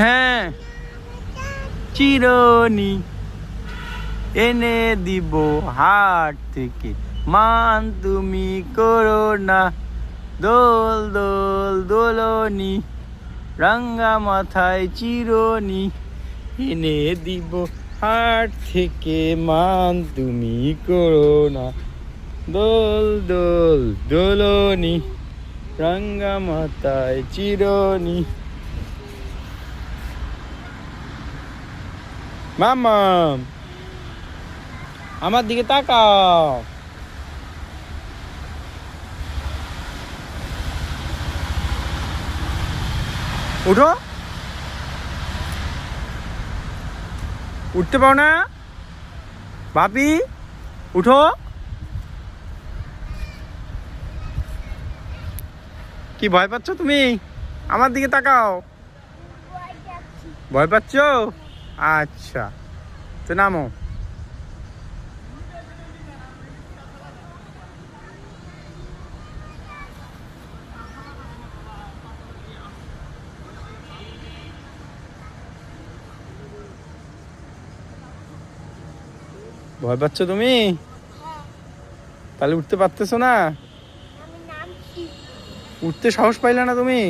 হ্যাঁ, চিরনি এনে দিব হাট থেকে, মান তুমি করো না। দোল দোল দোলনি, রাঙ্গা মাথায় চিরনি এনে দিব হাট থেকে, মান তুমি করো না। দোল দোল দোলনি, রাঙ্গা মাথায় চিরনি। মামা, আমার দিকে তাকাও। উঠো, উঠতে পাও না বাপি? উঠো। কি ভয় পাচ্ছ তুমি? আমার দিকে তাকাও। ভয় পাচ্ছ? আচ্ছা, তো নামো। ভয় পাচ্ছ তুমি? তাহলে উঠতে পারতেছো না? উঠতে সাহস পাইলে না তুমি?